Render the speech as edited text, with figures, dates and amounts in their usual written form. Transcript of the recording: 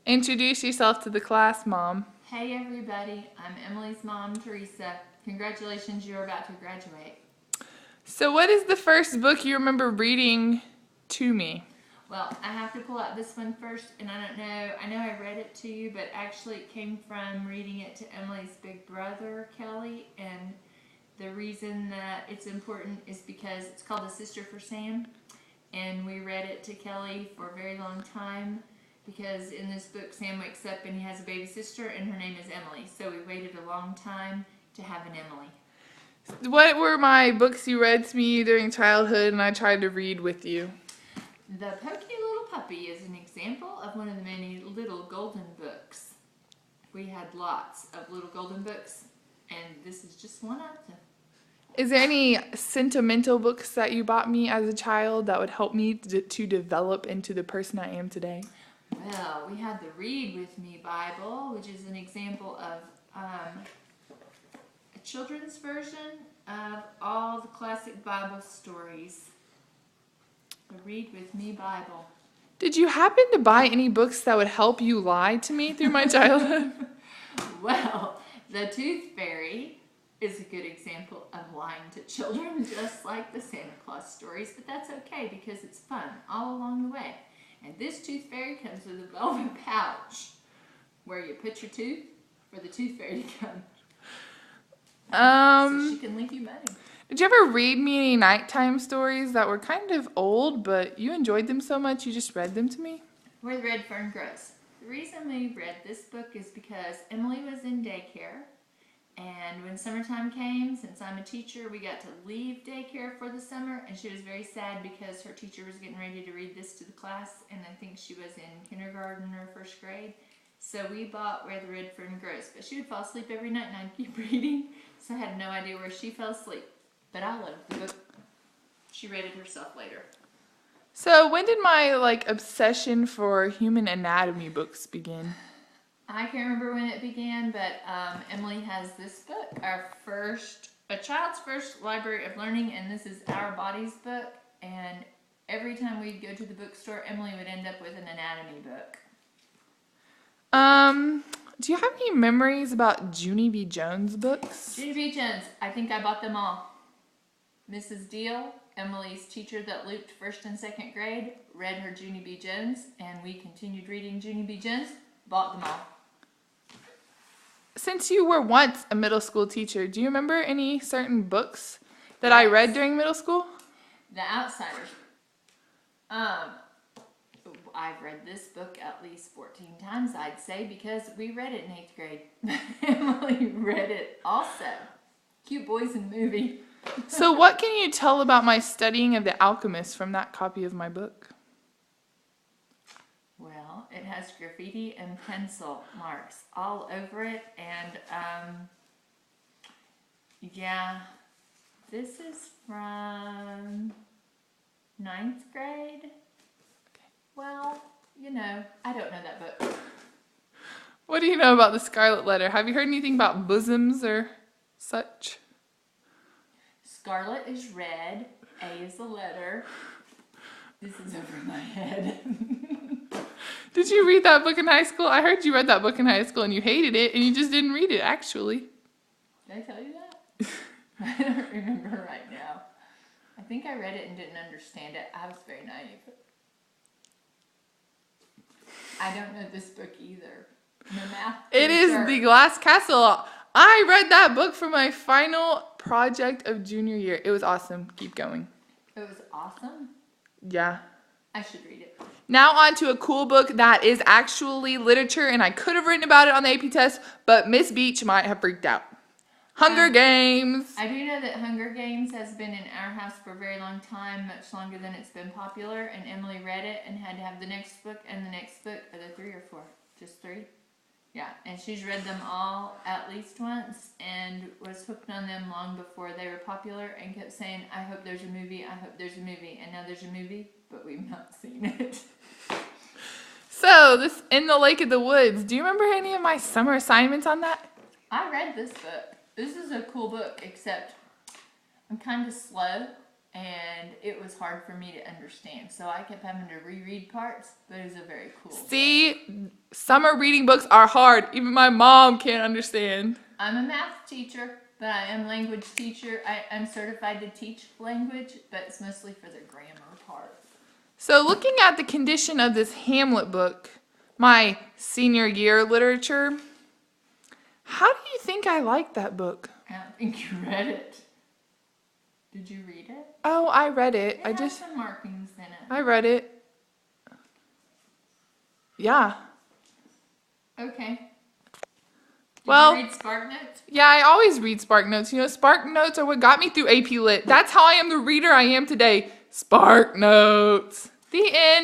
Introduce yourself to the class, Mom. Hey everybody, I'm Emily's mom, Teresa. Congratulations, you're about to graduate. So what is the first book you remember reading to me? Well, I have to pull out this one first, and I know I read it to you, but actually it came from reading it to Emily's big brother, Kelly, and the reason that it's important is because it's called A Sister for Sam, and we read it to Kelly for a very long time because in this book Sam wakes up and he has a baby sister and her name is Emily, so we waited a long time to have an Emily. What were my books you read to me during childhood and I tried to read with you? The Pokey Little Puppy is an example of one of the many little golden books. We had lots of little golden books, and this is just one of them. Is there any sentimental books that you bought me as a child that would help me to develop into the person I am today? Well, we had the Read With Me Bible, which is an example of a children's version of all the classic Bible stories. The Read With Me Bible. Did you happen to buy any books that would help you lie to me through my childhood? Well, The Tooth Fairy is a good example of lying to children, just like the Santa Claus stories, but that's okay because it's fun all along the way. And this Tooth Fairy comes with a velvet pouch where you put your tooth for the Tooth Fairy to come. So she can leave you money. Did you ever read me any nighttime stories that were kind of old, but you enjoyed them so much you just read them to me? Where the Red Fern Grows. The reason we read this book is because Emily was in daycare, and when summertime came, since I'm a teacher, we got to leave daycare for the summer, and she was very sad because her teacher was getting ready to read this to the class, and I think she was in kindergarten or first grade. So we bought Where the Red Fern Grows, but she would fall asleep every night and I'd keep reading, so I had no idea where she fell asleep. But I loved the book. She read it herself later. So when did my obsession for human anatomy books begin? I can't remember when it began, but Emily has this book, a child's first library of learning, and this is Our Bodies book. And every time we'd go to the bookstore, Emily would end up with an anatomy book. Do you have any memories about Junie B. Jones books? Junie B. Jones, I think I bought them all. Mrs. Deal, Emily's teacher that looped first and second grade, read her Junie B. Jones, and we continued reading Junie B. Jones, bought them all. Since you were once a middle school teacher, do you remember any certain books that I read during middle school? The Outsiders. I've read this book at least 14 times, I'd say, because we read it in 8th grade. Emily read it also. Cute boys in the movie. So what can you tell about my studying of The Alchemist from that copy of my book? Well, it has graffiti and pencil marks all over it, and yeah, this is from 9th grade. Well, I don't know that book. What do you know about the Scarlet Letter? Have you heard anything about bosoms or such? Scarlet is red, A is the letter. This is over my head. Did you read that book in high school? I heard you read that book in high school and you hated it and you just didn't read it, actually. Did I tell you that? I don't remember right now. I think I read it and didn't understand it. I was very naive. I don't know this book either. No math. It is The Glass Castle. I read that book for my final project of junior year. It was awesome. Keep going. It was awesome? Yeah. I should read it. Now on to a cool book that is actually literature, and I could have written about it on the AP test, but Miss Beach might have freaked out. Hunger Games. I do know that Hunger Games has been in our house for a very long time, much longer than it's been popular, and Emily read it and had to have the next book and the next book. Are there 3 or 4? Just 3? Yeah, and she's read them all at least once and was hooked on them long before they were popular and kept saying, I hope there's a movie, I hope there's a movie. And now there's a movie, but we've not seen it. So, this In the Lake of the Woods. Do you remember any of my summer assignments on that? I read this book. This is a cool book, except I'm kind of slow and it was hard for me to understand. So I kept having to reread parts, but it was a very cool book. See, Summer reading books are hard. Even my mom can't understand. I'm a math teacher, but I am language teacher. I'm certified to teach language, but it's mostly for the grammar part. So looking at the condition of this Hamlet book, my senior year literature, how do you think I like that book? I don't think you read it. Did you read it? Oh, I read it. It has some markings in it. I read it. Yeah. Okay. Did Well, you read Spark Notes? Yeah, I always read Spark Notes. You know, Spark Notes are what got me through AP Lit. That's how I am the reader I am today. Spark Notes. The end.